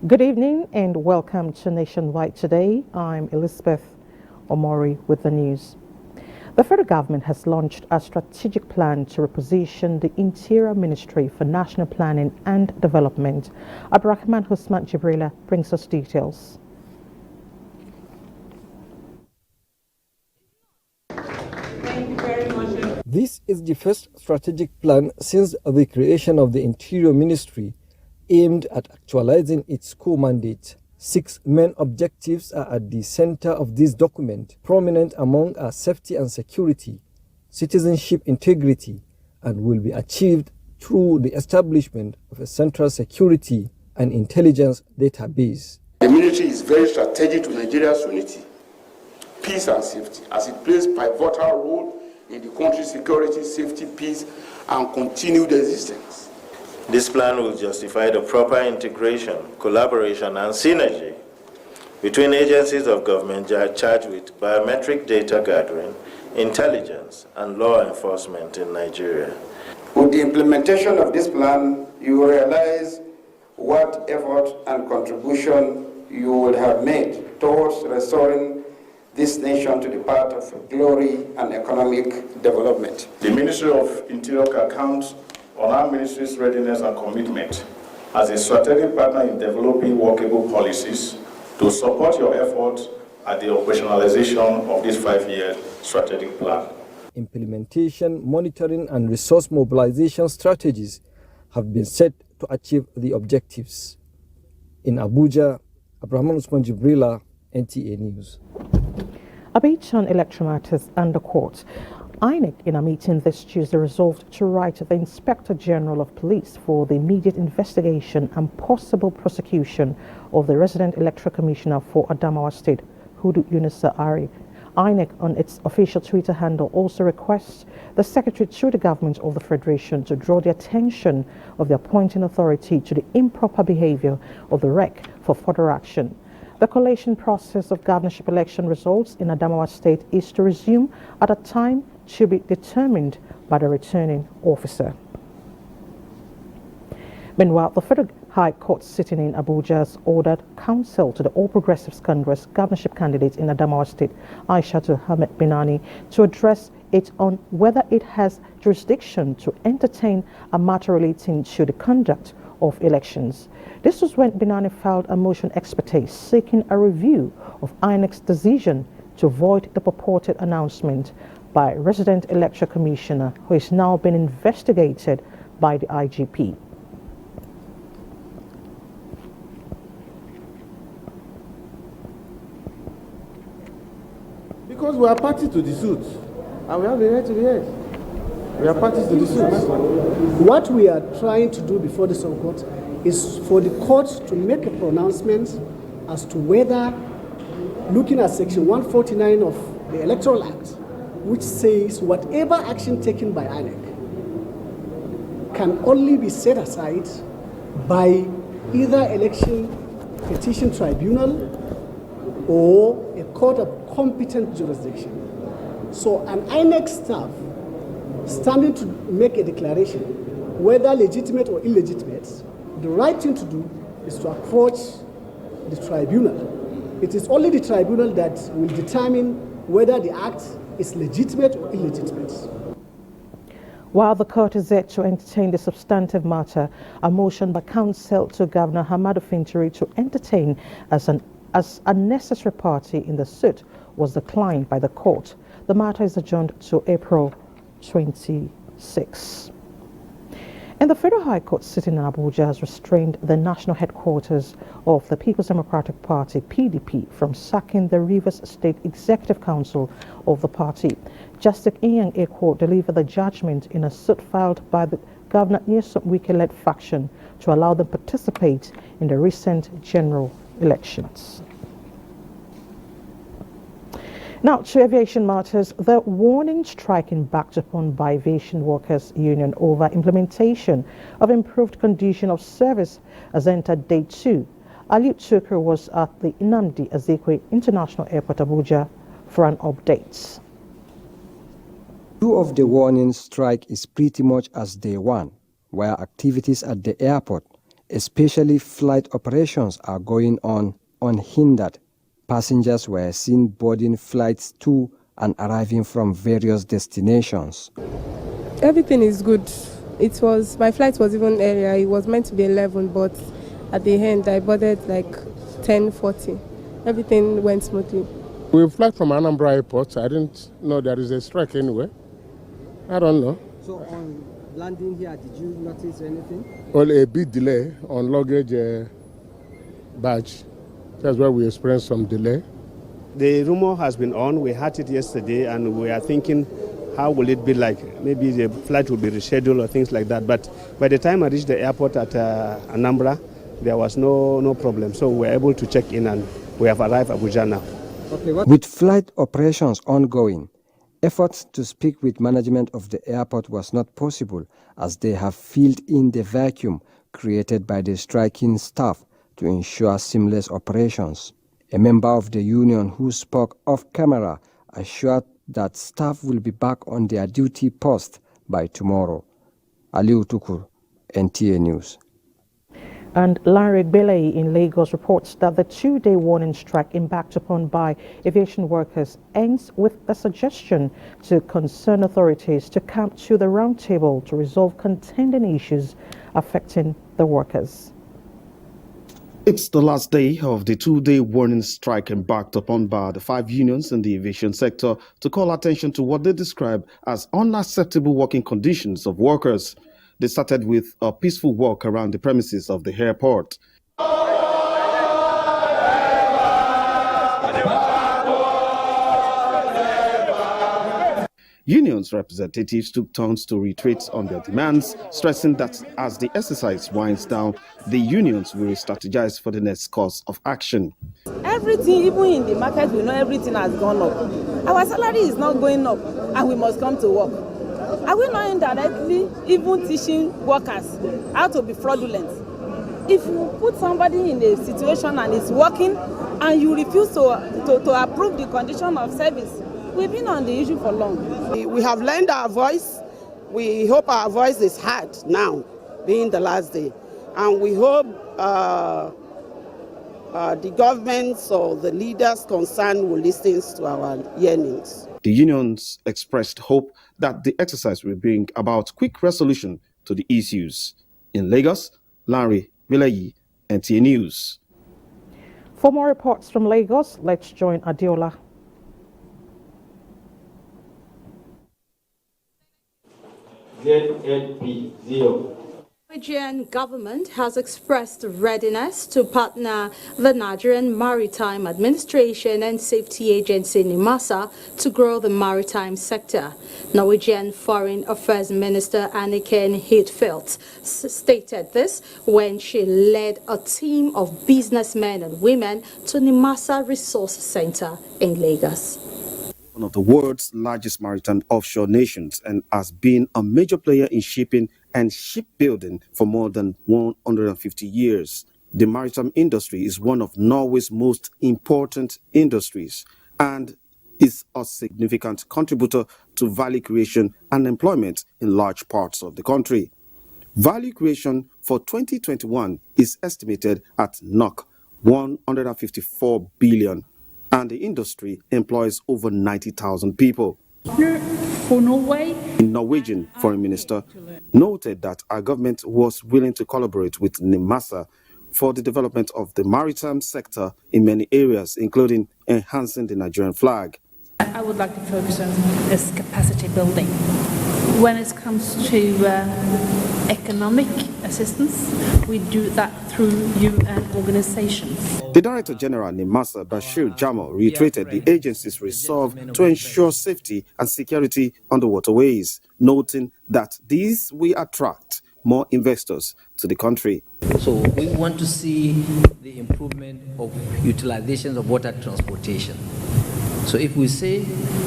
Good evening and welcome to Nationwide Today. I'm Elizabeth Omori with the news. The federal government has launched a strategic plan to reposition the Interior Ministry for National Planning and Development. Abdurrahman Husman Jibrila brings us details. This is the first strategic plan since the creation of the Interior Ministry, aimed at actualizing its core mandate. 6 main objectives are at the center of this document. Prominent among are safety and security, citizenship integrity, and will be achieved through the establishment of a central security and intelligence database. The military is very strategic to Nigeria's unity, peace and safety, as it plays a pivotal role in the country's security, safety, peace, and continued existence. This plan will justify the proper integration, collaboration, and synergy between agencies of government charged with biometric data gathering, intelligence, and law enforcement in Nigeria. With the implementation of this plan, you will realize what effort and contribution you would have made towards restoring this nation to the path of glory and economic development. The Ministry of Interior can count on our ministry's readiness and commitment as a strategic partner in developing workable policies to support your efforts at the operationalization of this 5-year strategic plan. Implementation, monitoring, and resource mobilization strategies have been set to achieve the objectives. In Abuja, Abdurrahman Usman Jibrila, NTA News. Abuja electoral matters under court. INEC, in a meeting this Tuesday, resolved to write the Inspector General of Police for the immediate investigation and possible prosecution of the resident electoral commissioner for Adamawa State, Hudu Yunusa Ari. INEC, on its official Twitter handle, also requests the Secretary to the Government of the Federation to draw the attention of the appointing authority to the improper behavior of the REC for further action. The collation process of governorship election results in Adamawa State is to resume at a time to be determined by the returning officer. Meanwhile, the Federal High Court sitting in Abuja has ordered counsel to the All Progressives Congress governorship candidate in Adamawa State, Aishatu Ahmed Binani, to address it on whether it has jurisdiction to entertain a matter relating to the conduct of elections. This was when Binani filed a motion ex parte seeking a review of INEC's decision to void the purported announcement by resident electoral commissioner, who is now being investigated by the IGP. Because we are party to the suit, and we have the right to be heard. We are parties to the suit. What we are trying to do before the Supreme Court is for the court to make a pronouncement as to whether, looking at Section 149 of the Electoral Act, which says whatever action taken by INEC can only be set aside by either election petition tribunal or a court of competent jurisdiction. So an INEC staff standing to make a declaration, whether legitimate or illegitimate, the right thing to do is to approach the tribunal. It is only the tribunal that will determine whether the act is legitimate or illegitimate. While the court is yet to entertain the substantive matter, a motion by counsel to Governor Hamadu Fintiri to entertain as a necessary party in the suit was declined by the court. The matter is adjourned to April 26. And the Federal High Court sitting in Abuja has restrained the national headquarters of the People's Democratic Party, PDP, from sacking the Rivers State Executive Council of the party. Justice Ian Eko delivered the judgment in a suit filed by the Governor Nyesom Wike-led faction to allow them to participate in the recent general elections. Now, to aviation matters, the warning striking backed upon by Aviation Workers Union over implementation of improved condition of service has entered day 2. Aliu Tukur was at the Nnamdi Azikiwe International Airport, Abuja, for an update. 2 of the warning strike is pretty much as day 1, where activities at the airport especially flight operations, are going on unhindered. Passengers were seen boarding flights to and arriving from various destinations. Everything is good. My flight was even earlier. It was meant to be 11, but at the end I boarded like 10:40. Everything went smoothly. We fly from Anambra Airport. I didn't know there is a strike anywhere. I don't know. So on landing here, did you notice anything? Well, a big delay on luggage badge. That's why we experienced some delay. The rumor has been on. We had it yesterday, and we are thinking, how will it be like? Maybe the flight will be rescheduled or things like that. But by the time I reached the airport at Anambra, there was no problem. So we were able to check in, and we have arrived at Abuja now. Okay, with flight operations ongoing, efforts to speak with management of the airport was not possible, as they have filled in the vacuum created by the striking staff to ensure seamless operations. A member of the union who spoke off camera assured that staff will be back on their duty post by tomorrow. Aliu Tukur, NTA News. And Larry Belay in Lagos reports that the two-day warning strike embarked upon by aviation workers ends with a suggestion to concerned authorities to come to the round table to resolve contending issues affecting the workers. It's the last day of the two-day warning strike embarked upon by the 5 unions in the aviation sector to call attention to what they describe as unacceptable working conditions of workers. They started with a peaceful walk around the premises of the airport. Unions representatives took turns to reiterate on their demands, stressing that as the exercise winds down, the unions will strategize for the next course of action. Everything, even in the market, we know everything has gone up. Our salary is not going up, and we must come to work. Are we not indirectly even teaching workers how to be fraudulent? If you put somebody in a situation and it's working, and you refuse to approve the condition of service, we've been on the issue for long. We have lent our voice. We hope our voice is heard now, being the last day. And we hope the governments or the leaders concerned will listen to our yearnings. The unions expressed hope that the exercise will bring about quick resolution to the issues. In Lagos, Larry Vilayi, NTA News. For more reports from Lagos, let's join Adiola. ZNP0. The Nigerian government has expressed readiness to partner the Nigerian Maritime Administration and Safety Agency NIMASA to grow the maritime sector. Norwegian Foreign Affairs Minister Anniken Huitfeldt stated this when she led a team of businessmen and women to NIMASA Resource Center in Lagos. One of the world's largest maritime offshore nations and has been a major player in shipping and shipbuilding for more than 150 years. The maritime industry is one of Norway's most important industries and is a significant contributor to value creation and employment in large parts of the country. Value creation for 2021 is estimated at 154 billion. And the industry employs over 90,000 people. For Norway, the Norwegian foreign minister noted that our government was willing to collaborate with NIMASA for the development of the maritime sector in many areas, including enhancing the Nigerian flag. I would like to focus on this capacity building. When it comes to economic assistance, we do that through UN organizations. The Director General NIMASA, Bashir Jamal, reiterated the agency's resolve to ensure safety and security on the waterways, noting that these will attract more investors to the country. So we want to see the improvement of utilization of water transportation. So if we say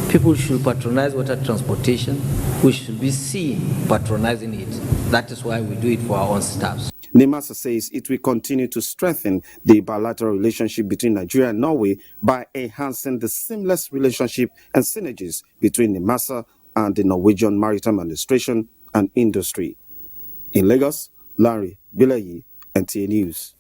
people should patronize water transportation, we should be seen patronizing it. That is why we do it for our own staffs. NIMASA says it will continue to strengthen the bilateral relationship between Nigeria and Norway by enhancing the seamless relationship and synergies between NIMASA and the Norwegian Maritime Administration and Industry. In Lagos, Larry Bilayi, NTA News.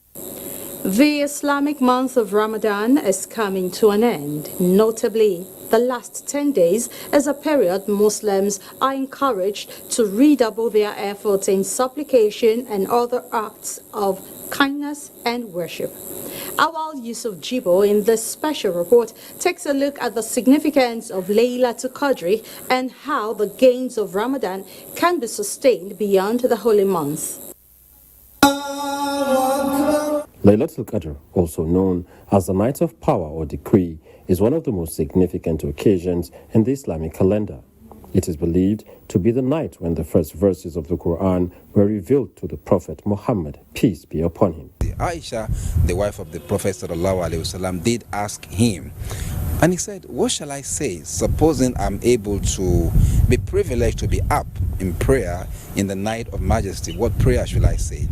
The Islamic month of Ramadan is coming to an end. Notably, the last 10 days is a period Muslims are encouraged to redouble their efforts in supplication and other acts of kindness and worship. Awal Yusuf Jibo in this special report takes a look at the significance of Laylatul Qadr and how the gains of Ramadan can be sustained beyond the holy month. Laylatul Qadr, also known as the Night of Power or Decree, is one of the most significant occasions in the Islamic calendar. It is believed to be the night when the first verses of the Quran were revealed to the Prophet Muhammad, peace be upon him. Aisha, the wife of the Prophet ﷺ, did ask him, and he said, what shall I say, supposing I'm able to be privileged to be up in prayer in the night of majesty? What prayer should I say?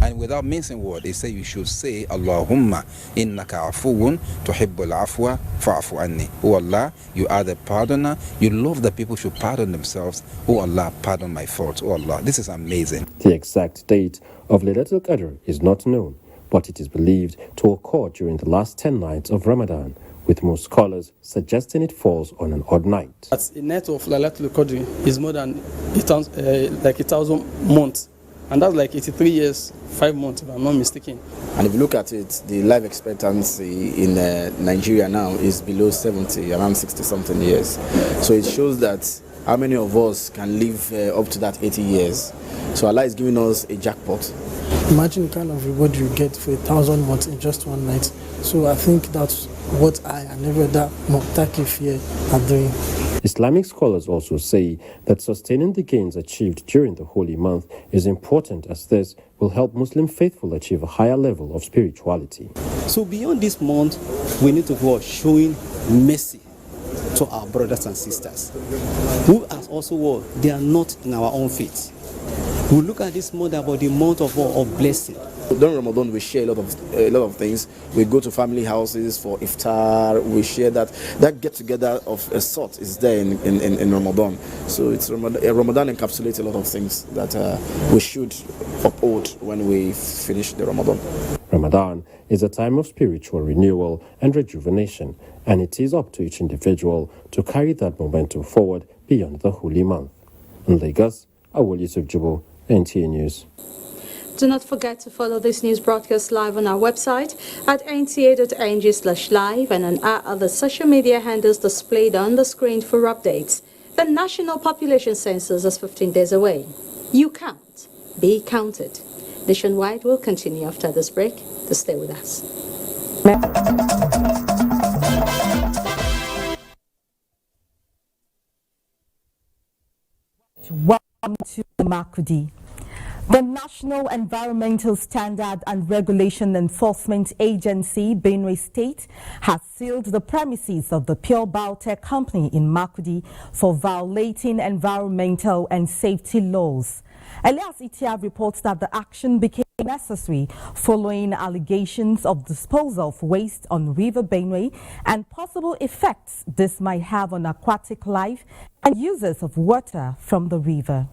And without mincing word, they say you should say, Allahumma innaka afuun tuhibbul afwa fa'afu anni. Oh Allah, you are the pardoner. You love that people should pardon themselves. Oh Allah, pardon my faults. Oh Allah, this is amazing. The exact date of Laylatul Qadr is not known, but it is believed to occur during the last 10 nights of Ramadan, with most scholars suggesting it falls on an odd night. As a night of Laylatul Qadr is more than 1,000 months. And that's like 83 years, 5 months, if I'm not mistaken. And if you look at it, the life expectancy in Nigeria now is below 70, around 60-something years. So it shows that how many of us can live up to that 80 years. So Allah is giving us a jackpot. Imagine the kind of reward you get for 1,000 months in just one night. So I think that's what I and every other Muqtakif here are doing. Islamic scholars also say that sustaining the gains achieved during the holy month is important, as this will help Muslim faithful achieve a higher level of spirituality. So beyond this month, we need to go showing mercy to our brothers and sisters who are also they are not in our own faith. We look at this month about the month of blessing. During Ramadan, we share a lot of things. We go to family houses for iftar. We share that get together of a sort is there in Ramadan. So it's Ramadan encapsulates a lot of things that we should uphold when we finish the Ramadan. Ramadan is a time of spiritual renewal and rejuvenation, and it is up to each individual to carry that momentum forward beyond the holy month. In Lagos, Awal Yusuf Jibo, NTA News. Do not forget to follow this news broadcast live on our website at nta.ng/live and on our other social media handles displayed on the screen for updates. The National Population Census is 15 days away. You count. Be counted. Nationwide will continue after this break. To stay with us. Welcome to Makurdi. The National Environmental Standard and Regulation Enforcement Agency, Benue State, has sealed the premises of the Pure Biotech Company in Makurdi for violating environmental and safety laws. Elias Itiab reports that the action became necessary following allegations of disposal of waste on River Benue and possible effects this might have on aquatic life and users of water from the river.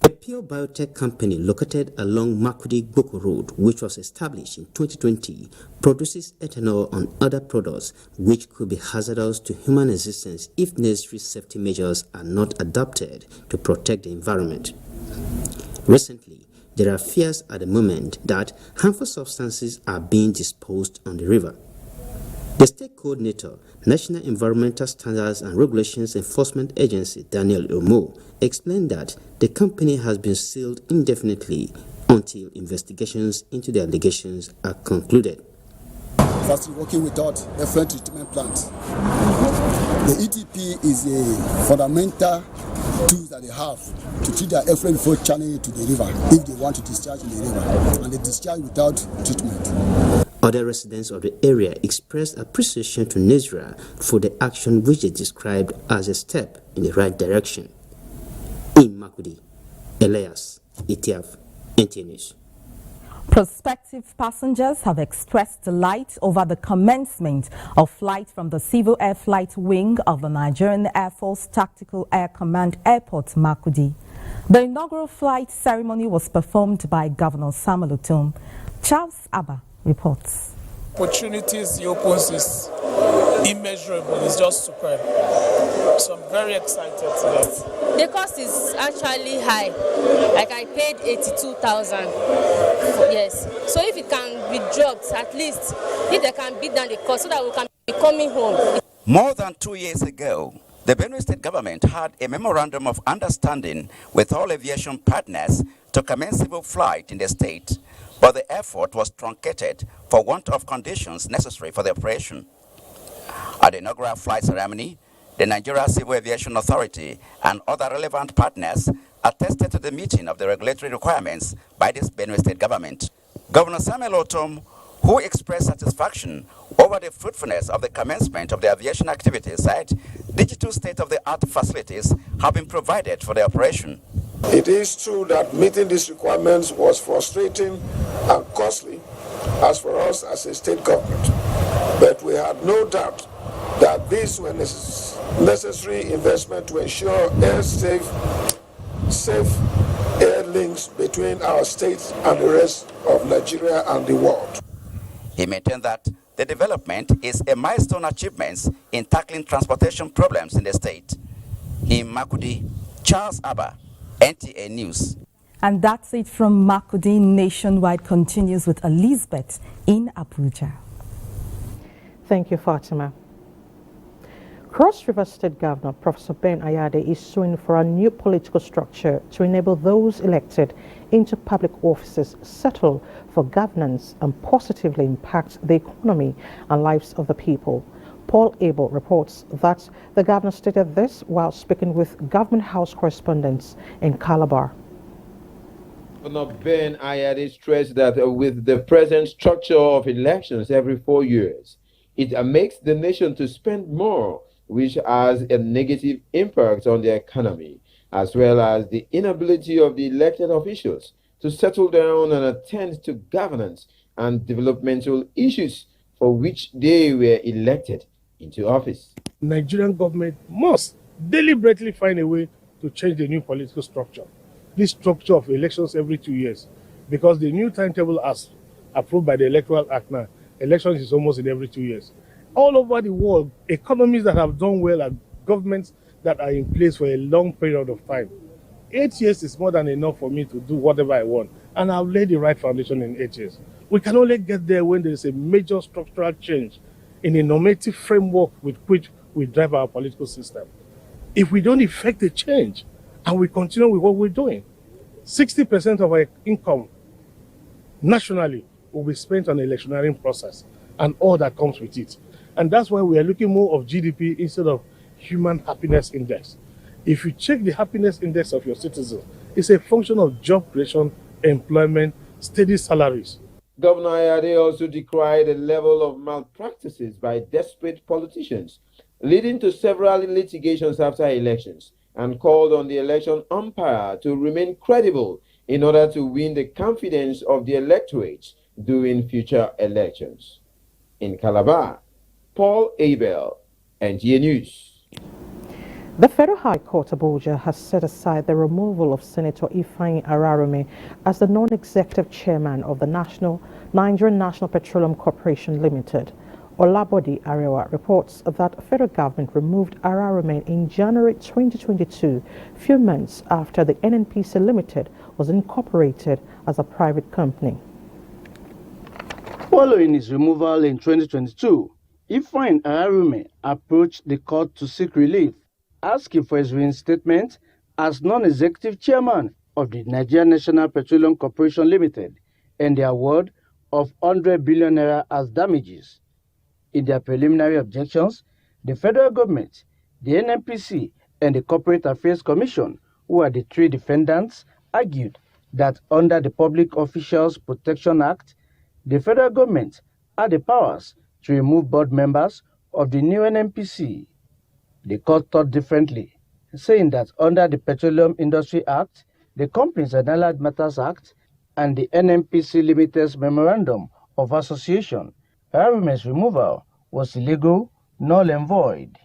The Pure Biotech Company, located along Makurdi-Boko Road, which was established in 2020, produces ethanol and other products which could be hazardous to human existence if necessary safety measures are not adopted to protect the environment. Recently, there are fears at the moment that harmful substances are being disposed on the river. The State Coordinator, National Environmental Standards and Regulations Enforcement Agency, Daniel Omo, explained that the company has been sealed indefinitely until investigations into the allegations are concluded. Firstly, working without effluent treatment plant. The ETP is a fundamental tool that they have to treat their effluent before channeling it to the river if they want to discharge in the river, and they discharge without treatment. Other residents of the area expressed appreciation to NISRA for the action which they described as a step in the right direction. In Makurdi, Elias Itiaf, NTA News. Prospective passengers have expressed delight over the commencement of flight from the Civil Air Flight Wing of the Nigerian Air Force Tactical Air Command Airport, Makurdi. The inaugural flight ceremony was performed by Governor Samuel Otom. Charles Abba reports. Opportunities he opens is immeasurable. It's just superb. So I'm very excited today. The cost is actually high. Like I paid 82,000. Yes. So if it can be dropped, at least if they can beat down the cost so that we can be coming home. More than 2 years ago, the Benue State government had a memorandum of understanding with all aviation partners to commence civil flight in the state, but the effort was truncated for want of conditions necessary for the operation. At the inaugural flight ceremony, the Nigeria Civil Aviation Authority and other relevant partners attested to the meeting of the regulatory requirements by this Benue State government. Governor Samuel Otom, who expressed satisfaction over the fruitfulness of the commencement of the aviation activities, said digital state-of-the-art facilities have been provided for the operation. It is true that meeting these requirements was frustrating and costly as for us as a state government, but we had no doubt that these were necessary investment to ensure safe air links between our state and the rest of Nigeria and the world. He maintained that the development is a milestone achievement in tackling transportation problems in the state. In Makudi, Charles Abba, NTA News. And that's it from Makudi. Nationwide continues with Elizabeth in Abuja. Thank you, Fatima. Cross River State Governor Professor Ben Ayade is suing for a new political structure to enable those elected into public offices settle for governance and positively impact the economy and lives of the people. Paul Abel reports that the governor stated this while speaking with Government House correspondents in Calabar. Governor Ben Ayade stressed that with the present structure of elections every 4 years, it makes the nation to spend more, which has a negative impact on the economy, as well as the inability of the elected officials to settle down and attend to governance and developmental issues for which they were elected into office. Nigerian government must deliberately find a way to change the new political structure. This structure of elections every 2 years, because the new timetable as approved by the Electoral Act now, elections is almost in every 2 years. All over the world, economies that have done well are governments that are in place for a long period of time. 8 years is more than enough for me to do whatever I want, and I've laid the right foundation in 8 years. We can only get there when there is a major structural change in a normative framework with which we drive our political system. If we don't effect a change and we continue with what we're doing, 60% of our income nationally will be spent on the electioneering process and all that comes with it. And that's why we are looking more of GDP instead of human happiness index. If you check the happiness index of your citizens, it's a function of job creation, employment, steady salaries. Governor Ayade also decried a level of malpractices by desperate politicians, leading to several litigations after elections, and called on the election umpire to remain credible in order to win the confidence of the electorate during future elections. In Calabar, Paul Abel, NTA News. The Federal High Court Abuja has set aside the removal of Senator Ifeanyi Ararume as the non-executive chairman of the Nigerian National Petroleum Corporation Limited. Olabode Arewa reports that the federal government removed Ararume in January 2022, few months after the NNPC Limited was incorporated as a private company. Following his removal in 2022, Ifeanyi Ararume approached the court to seek relief, asking for his reinstatement as non-executive chairman of the Nigerian National Petroleum Corporation Limited and the award of 100 billion naira as damages. In their preliminary objections, the federal government, the NNPC, and the Corporate Affairs Commission, who are the three defendants, argued that under the Public Officials Protection Act, the federal government had the powers to remove board members of the new NNPC. The court thought differently, saying that under the Petroleum Industry Act, the Companies and Allied Matters Act, and the NNPC Limited's Memorandum of Association, Ararume's removal was illegal, null and void.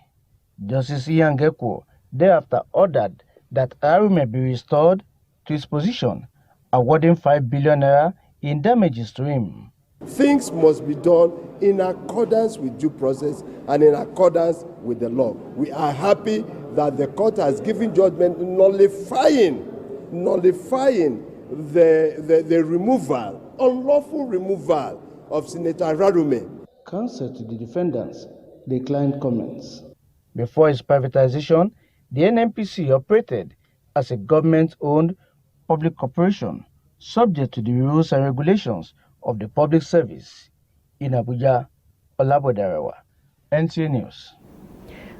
Justice Ian Gekwo thereafter ordered that Arume be restored to his position, awarding 5 billion naira in damages to him. Things must be done in accordance with due process and in accordance with the law. We are happy that the court has given judgment nullifying the removal, unlawful removal of Senator Rarume. Counsel to the defendants declined comments. Before its privatization, the NNPC operated as a government-owned public corporation, subject to the rules and regulations of the public service. In Abuja, Olabodarewa, NTA News.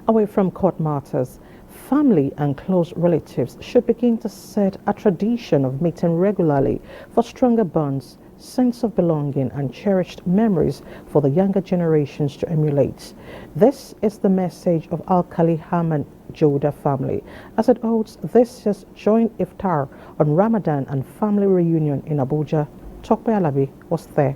Away from court matters, family and close relatives should begin to set a tradition of meeting regularly for stronger bonds, sense of belonging and cherished memories for the younger generations to emulate. This is the message of Alkali Haman Joda family as it holds this year's joint iftar on Ramadan and family reunion in Abuja. Tokpe Alabi was there.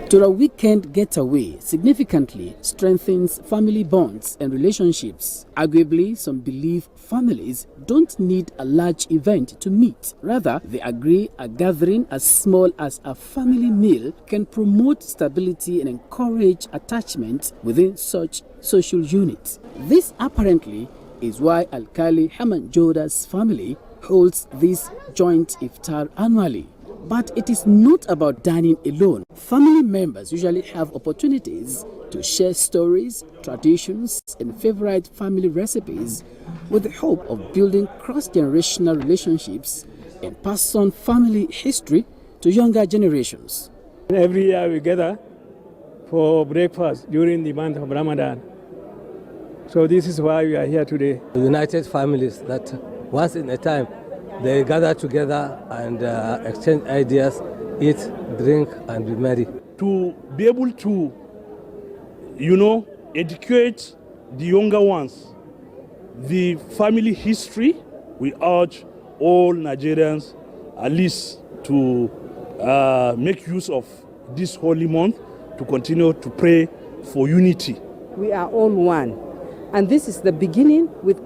To a weekend getaway significantly strengthens family bonds and relationships. Arguably, some believe families don't need a large event to meet. Rather, they agree a gathering as small as a family meal can promote stability and encourage attachment within such social units. This apparently is why Alkali Haman Joda's family holds this joint iftar annually. But it is not about dining alone. Family members usually have opportunities to share stories, traditions, and favorite family recipes with the hope of building cross-generational relationships and pass on family history to younger generations. Every year we gather for breakfast during the month of Ramadan. So this is why we are here today. United families that once in a time they gather together and exchange ideas, eat, drink, and be merry. To be able to, educate the younger ones, the family history, we urge all Nigerians at least to make use of this holy month to continue to pray for unity. We are all one. And this is the beginning with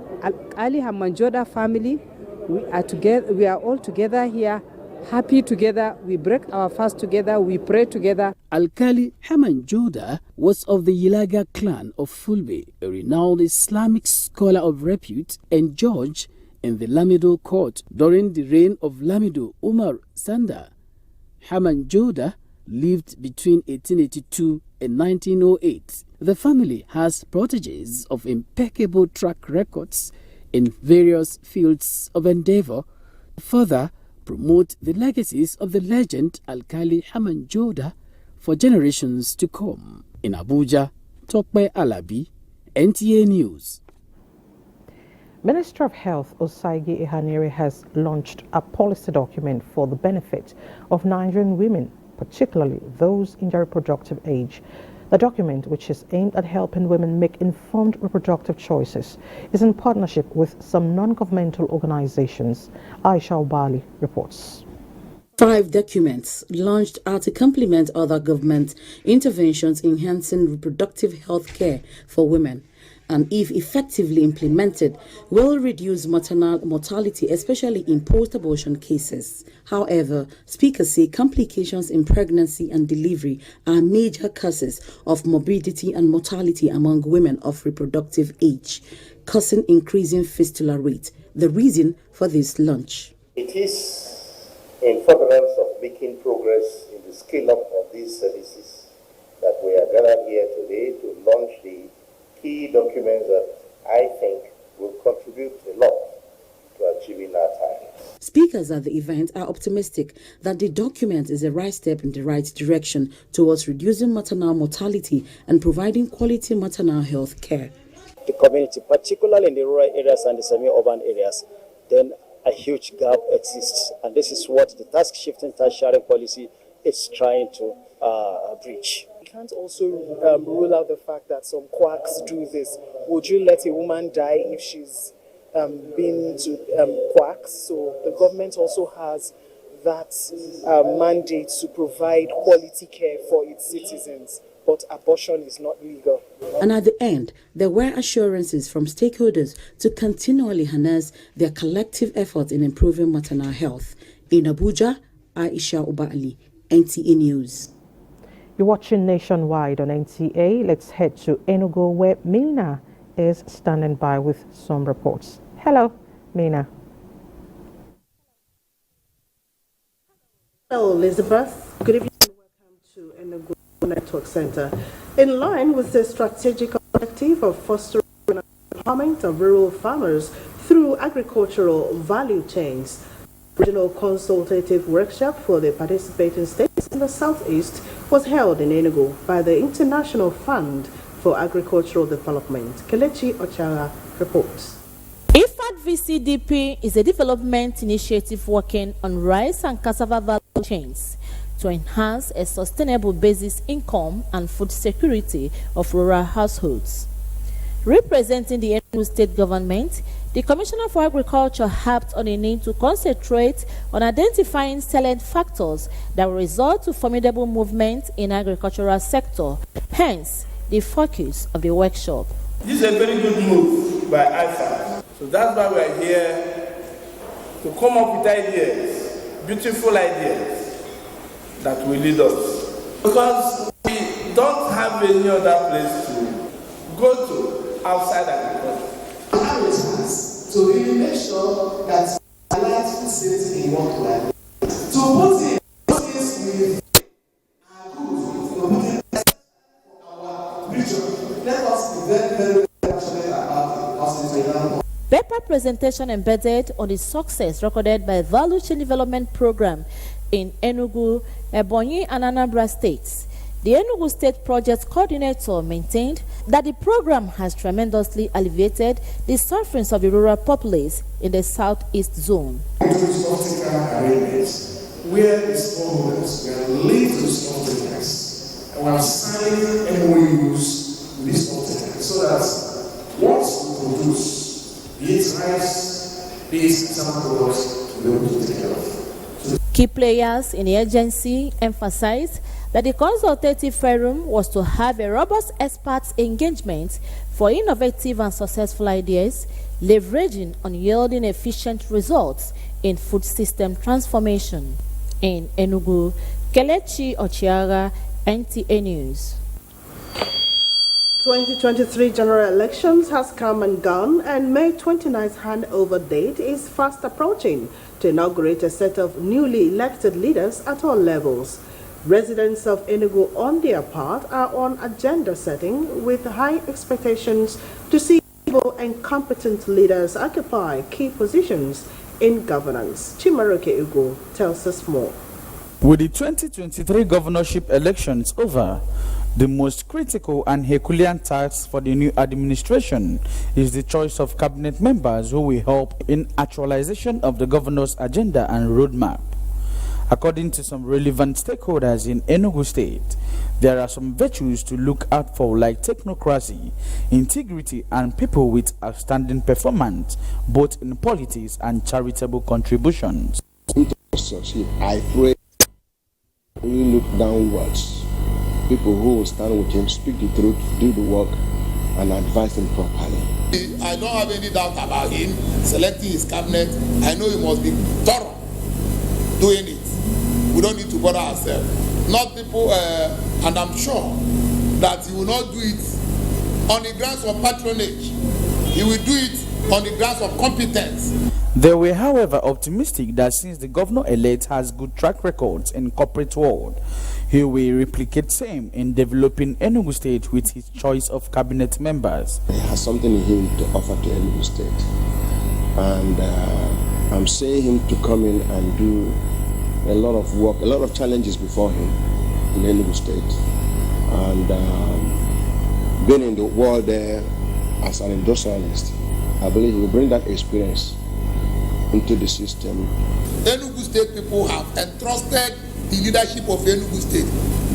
Ali Hamanjoda family. We are together. We are all together here, happy together. We break our fast together. We pray together. Alkali Haman Joda was of the Yilaga clan of Fulbe, a renowned Islamic scholar of repute and judge in the Lamido court during the reign of Lamido Umar Sanda. Haman Joda lived between 1882 and 1908. The family has proteges of impeccable track records in various fields of endeavor, further promote the legacies of the legend Alkali Haman Joda for generations to come. In Abuja, Tokpe Alabi, NTA News. Minister of Health Osaigi Ihanire has launched a policy document for the benefit of Nigerian women, particularly those in their reproductive age. The document, which is aimed at helping women make informed reproductive choices, is in partnership with some non-governmental organizations. Aisha Obali reports. 5 documents launched are to complement other government interventions enhancing reproductive health care for women, and if effectively implemented, will reduce maternal mortality, especially in post-abortion cases. However, speakers say complications in pregnancy and delivery are major causes of morbidity and mortality among women of reproductive age, causing increasing fistula rate. The reason for this launch. It is in furtherance of making progress in the scale-up of these services that we are gathered here today to launch the key documents that I think will contribute a lot to achieving our targets. Speakers at the event are optimistic that the document is a right step in the right direction towards reducing maternal mortality and providing quality maternal health care. The community, particularly in the rural areas and the semi-urban areas, then a huge gap exists, and this is what the task-shifting, task-sharing policy is trying to bridge. You can't also rule out the fact that some quacks do this. Would you let a woman die if she's been to quacks? So the government also has that mandate to provide quality care for its citizens. but abortion is not legal. And at the end, there were assurances from stakeholders to continually harness their collective efforts in improving maternal health. In Abuja, Aisha Ubali, NTA News. You're watching Nationwide on NTA. Let's head to Enugu, where Mina is standing by with some reports. Hello, Mina. Hello, Elizabeth. Good evening and welcome to Enugu Network Center. In line with the strategic objective of fostering the empowerment of rural farmers through agricultural value chains, regional consultative workshop for the participating states in the southeast was held in Enugu by the International Fund for Agricultural Development. Kelechi Ochara reports. IFAD VCDP is a development initiative working on rice and cassava value chains to enhance a sustainable basis income and food security of rural households. Representing the Enugu state government, the Commissioner for Agriculture harped on a need to concentrate on identifying salient factors that will result to formidable movement in agricultural sector, hence the focus of the workshop. This is a very good move by IFAD. So that's why we are here to come up with ideas, beautiful ideas that will lead us. Because we don't have any other place to go to outside agriculture. To really make sure that light sits in what we are doing. To put in things with our good, to put in for our region, let us be very, very passionate about it because it's a young. Paper presentation embedded on the success recorded by Value Chain Development Program in Enugu, Ebonyi, and Anambra states. The Enugu State Project Coordinator maintained that the program has tremendously alleviated the sufferings of the rural populace in the southeast zone. Arrangements where the smallholders were linked to smallholders and we have signed MOUs with these smallholders so that what we produce, be it rice, be it some products, we will be able to take care of. Key players in the agency emphasized that the consultative forum was to have a robust experts engagement for innovative and successful ideas, leveraging on yielding efficient results in food system transformation. In Enugu, Kelechi Ochiaga, NTA News. 2023 general elections has come and gone, and May 29th handover date is fast approaching to inaugurate a set of newly elected leaders at all levels. Residents of Enugu, on their part, are on agenda setting with high expectations to see able and competent leaders occupy key positions in governance. Chimaroke Ugo tells us more. With the 2023 governorship elections over, the most critical and Herculean task for the new administration is the choice of cabinet members who will help in actualization of the governor's agenda and roadmap. According to some relevant stakeholders in Enugu State, there are some virtues to look out for like technocracy, integrity, and people with outstanding performance, both in politics and charitable contributions. I pray we look downwards. People who will stand with him, speak the truth, do the work, and advise him properly. I don't have any doubt about him selecting his cabinet. I know he must be thorough doing it. We don't need to bother ourselves. Not people, and I'm sure that he will not do it on the grounds of patronage. He will do it on the grounds of competence. They were, however, optimistic that since the governor-elect has good track records in corporate world, he will replicate same in developing Enugu State with his choice of cabinet members. He has something in him to offer to Enugu State, and I'm saying him to come in and do a lot of work, a lot of challenges before him in Enugu State, and being in the world there as an industrialist, I believe he will bring that experience into the system. Enugu State people have entrusted the leadership of Enugu State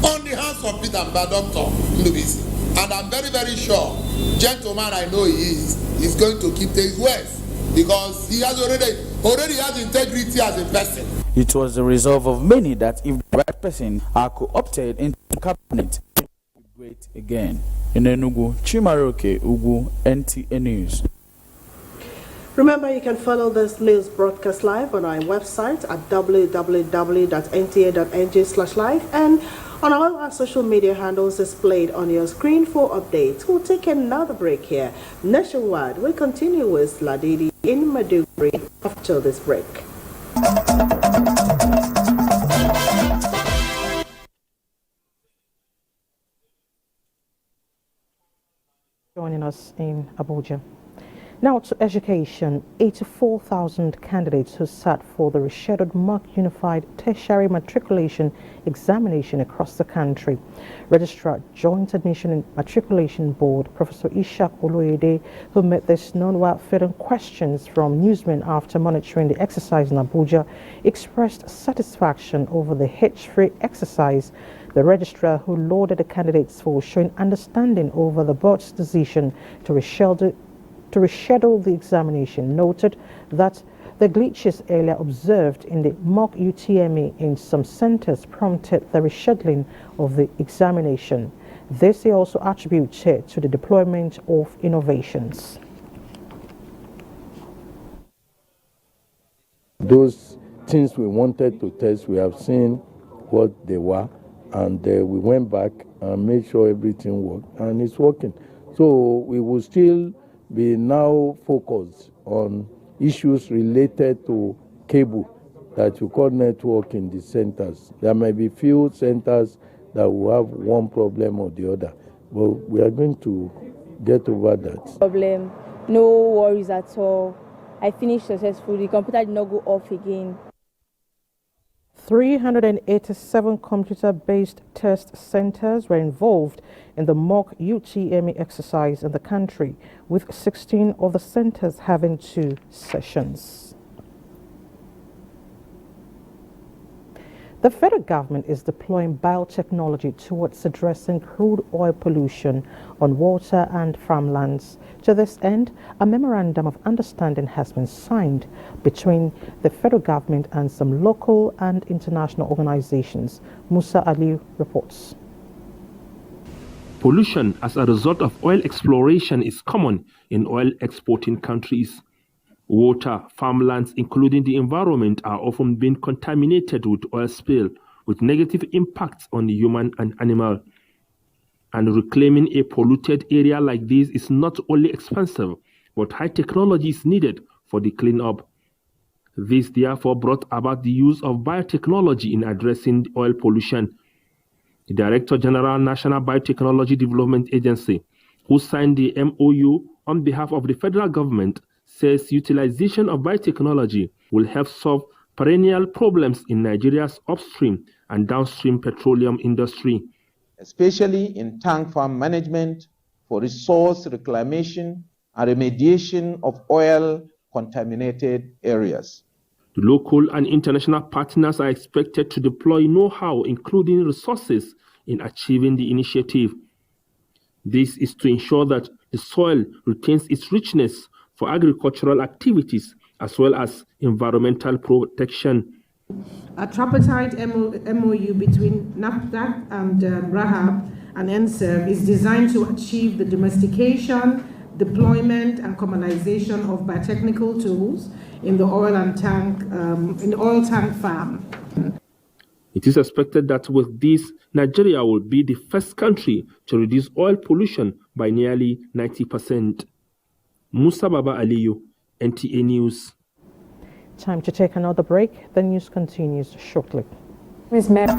on the hands of Peter Mbadokto Ndubisi, and I'm very, very sure, gentleman I know he is going to keep to his words because he has already has integrity as a person. It was the resolve of many that if the right person are co-opted into the cabinet with wait again. In Enugu, Chimaroke, Ugu, NTA News. Remember, you can follow this news broadcast live on our website at www.nta.ng/live and on all our social media handles displayed on your screen for updates. We'll take another break here. Nationwide, we'll continue with Ladidi in Maiduguri after this break. Joining us in Abuja. Now to education, 84,000 candidates who sat for the rescheduled mock unified tertiary matriculation examination across the country. Registrar Joint Admission and Matriculation Board, Professor Ishak Oloyede, who made this known while fielding questions from newsmen after monitoring the exercise in Abuja, expressed satisfaction over the hitch-free exercise. The registrar, who lauded the candidates for showing understanding over the board's decision to reschedule the examination, noted that the glitches earlier observed in the mock UTME in some centers prompted the rescheduling of the examination. This he also attributed to the deployment of innovations. Those things we wanted to test, we have seen what they were, and we went back and made sure everything worked, and it's working. So we will still be now focused on issues related to cable that you call network in the centers. There may be few centers that will have one problem or the other, but we are going to get over that. Problem, no worries at all. I finished successfully. The computer did not go off again. 387 computer-based test centers were involved in the mock UTME exercise in the country, with 16 of the centers having 2 sessions. The federal government is deploying biotechnology towards addressing crude oil pollution on water and farmlands. To this end, a memorandum of understanding has been signed between the federal government and some local and international organizations. Musa Ali reports. Pollution as a result of oil exploration is common in oil exporting countries. Water, farmlands, including the environment, are often being contaminated with oil spill, with negative impacts on human and animal. And reclaiming a polluted area like this is not only expensive, but high technology is needed for the cleanup. This therefore brought about the use of biotechnology in addressing oil pollution. The Director General, National Biotechnology Development Agency, who signed the MOU on behalf of the federal government, says utilization of biotechnology will help solve perennial problems in Nigeria's upstream and downstream petroleum industry, especially in tank farm management for resource reclamation and remediation of oil-contaminated areas. The local and international partners are expected to deploy know-how, including resources, in achieving the initiative. This is to ensure that the soil retains its richness for agricultural activities as well as environmental protection. A tripartite MOU between NAFDAC and RAHAB and NSERV is designed to achieve the domestication, deployment, and commercialization of biotechnical tools in the oil tank farm. It is expected that with this, Nigeria will be the first country to reduce oil pollution by nearly 90%. Musa Baba Aliyu, NTA News. Time to take another break. The news continues shortly. Ms. Mary.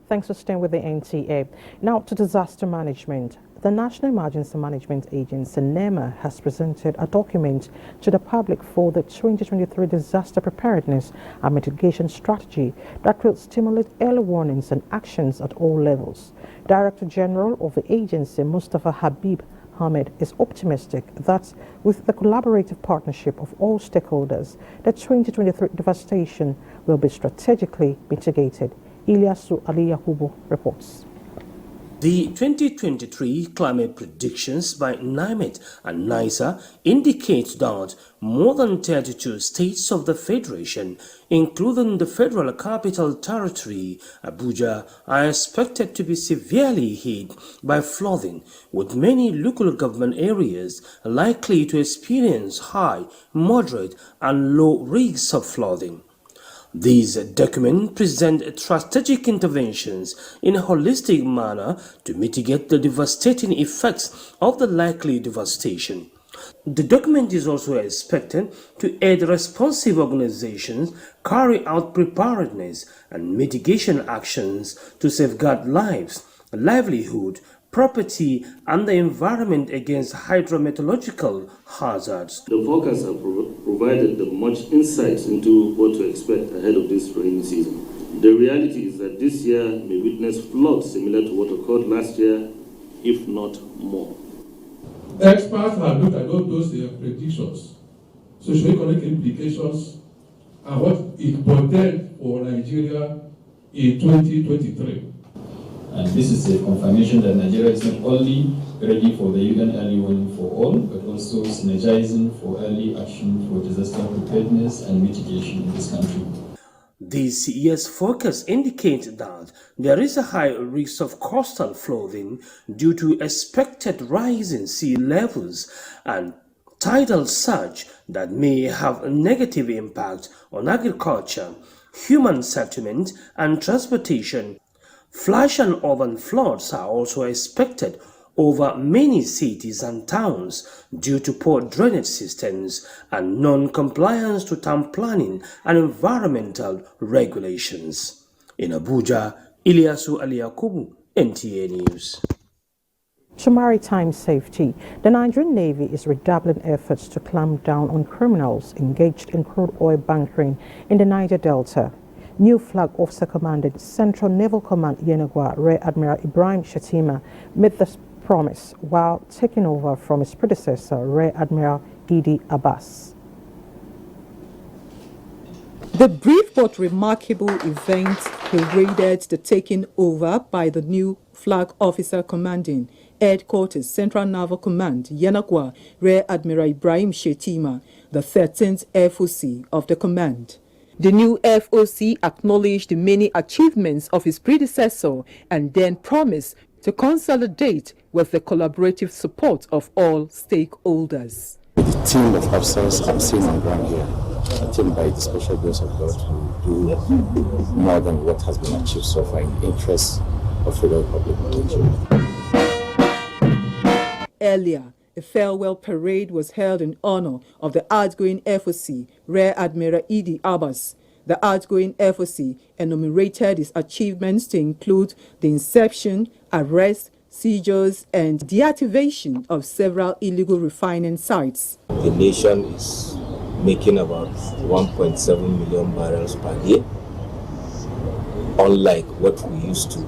Thanks for staying with the NTA. Now to disaster management. The National Emergency Management Agency, NEMA, has presented a document to the public for the 2023 Disaster Preparedness and Mitigation Strategy that will stimulate early warnings and actions at all levels. Director General of the agency, Mustafa Habib Ahmed, is optimistic that with the collaborative partnership of all stakeholders, the 2023 devastation will be strategically mitigated. Ilyasu Ali Yakubu reports. The 2023 climate predictions by NIMET and NISA indicate that more than 32 states of the Federation, including the Federal Capital Territory, Abuja, are expected to be severely hit by flooding, with many local government areas likely to experience high, moderate, and low risks of flooding. These documents present strategic interventions in a holistic manner to mitigate the devastating effects of the likely devastation. The document is also expected to aid responsive organizations carry out preparedness and mitigation actions to safeguard lives, livelihood, property, and the environment against hydrometeorological hazards. The forecasts have provided much insight into what to expect ahead of this rainy season. The reality is that this year may witness floods similar to what occurred last year, if not more. Experts have looked at all those predictions, socio-economic implications, and what it portends for Nigeria in 2023. And this is a confirmation that Nigeria is not only ready for the UN early warning for all, but also synergizing for early action for disaster preparedness and mitigation in this country. This year's forecast indicates that there is a high risk of coastal flooding due to expected rise in sea levels and tidal surge that may have a negative impact on agriculture, human settlement, and transportation. Flash and urban floods are also expected over many cities and towns due to poor drainage systems and non-compliance to town planning and environmental regulations. In Abuja, Ilyasu Aliyakubu, NTA News. To maritime safety, the Nigerian Navy is redoubling efforts to clamp down on criminals engaged in crude oil bunkering in the Niger Delta. New Flag Officer Commandant Central Naval Command Yenagua Rear Admiral Ibrahim Shatima made this promise while taking over from his predecessor, Rear Admiral Idi Abbas. The brief but remarkable event paraded the taking over by the new Flag Officer Commanding Headquarters Central Naval Command Yenagua Rear Admiral Ibrahim Shatima, the 13th FOC of the command. The new FOC acknowledged the many achievements of his predecessor and then promised to consolidate with the collaborative support of all stakeholders. The team of officers I'm seeing on ground here, a team by the special grace of God will do more than what has been achieved so far in the interest of the Republic of Nigeria. Earlier, a farewell parade was held in honor of the outgoing FOC, Rear Admiral Idi Abbas. The outgoing FOC enumerated his achievements to include the inception, arrest, seizures, and deactivation of several illegal refining sites. The nation is making about 1.7 million barrels per day, unlike what we used to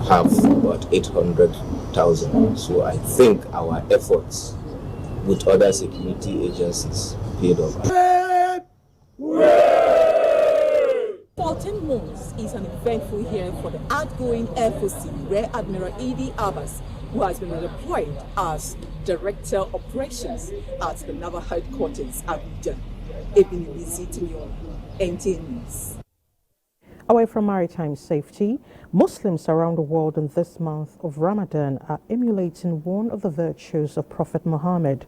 have, about 800,000. So I think our efforts with other security agencies paid off. 14 months is an eventful year for the outgoing FOC, Rear Admiral Idi Abbas, who has been deployed as Director Operations at the Naval Headquarters, Abuja. NTA News. Away from maritime safety, Muslims around the world in this month of Ramadan are emulating one of the virtues of Prophet Muhammad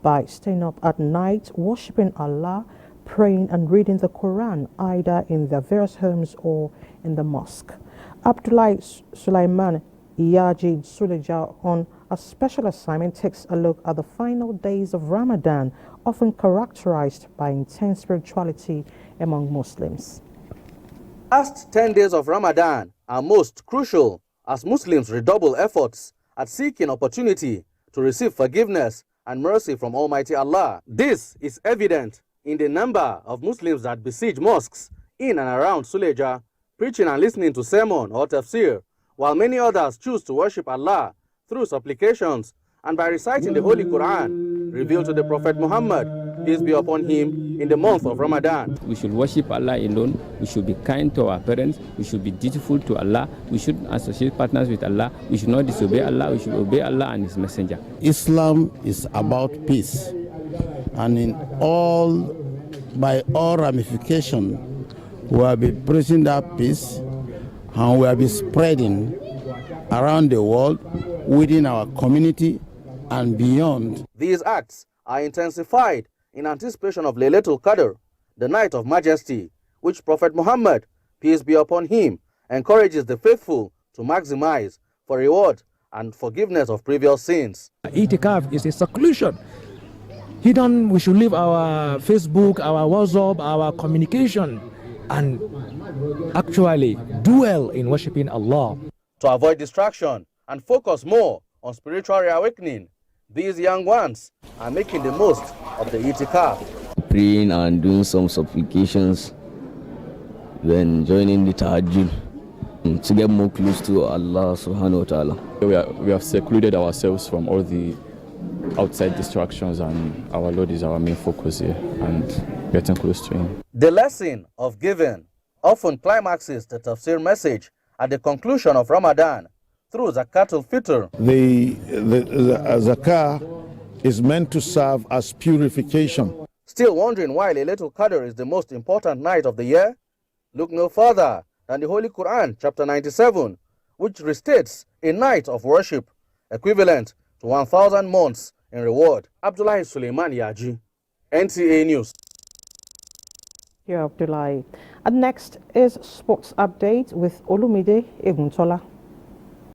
by staying up at night, worshipping Allah, praying and reading the Quran either in their various homes or in the mosque. Abdullah Sulaiman Iyajid Suleja on a special assignment takes a look at the final days of Ramadan, often characterized by intense spirituality among Muslims. Last 10 days of Ramadan are most crucial as Muslims redouble efforts at seeking opportunity to receive forgiveness and mercy from Almighty Allah. This is evident in the number of Muslims that besiege mosques in and around Suleja, preaching and listening to sermon or tafsir, while many others choose to worship Allah through supplications and by reciting the Holy Quran revealed to the Prophet Muhammad, peace be upon him, in the month of Ramadan. We should worship Allah alone. We should be kind to our parents. We should be dutiful to Allah. We shouldn't associate partners with Allah. We should not disobey Allah. We should obey Allah and His Messenger. Islam is about peace, and by all ramifications, we will be preaching that peace, and we will be spreading around the world, within our community and beyond. These acts are intensified in anticipation of Laylatul Qadr, the night of majesty, which Prophet Muhammad, peace be upon him, encourages the faithful to maximize for reward and forgiveness of previous sins. Itikaf is a seclusion. Hidden, we should leave our Facebook, our WhatsApp, our communication, and actually dwell in worshiping Allah. To avoid distraction and focus more on spiritual reawakening, these young ones are making the most of the itikaf. Praying and doing some supplications, then joining the tahajjud to get more close to Allah subhanahu wa ta'ala. We have secluded ourselves from all the outside distractions, and our Lord is our main focus here and getting close to Him. The lesson of giving often climaxes the tafsir message at the conclusion of Ramadan through Zakatul Fitr. The zakah is meant to serve as purification. Still wondering why Laylatul Qadr is the most important night of the year? Look no further than the Holy Quran, chapter 97, which restates a night of worship equivalent to 1,000 months in reward. Abdullahi Suleiman Yaji, NTA News. Yeah, Abdullahi. And next is Sports Update with Olumide Eguntola.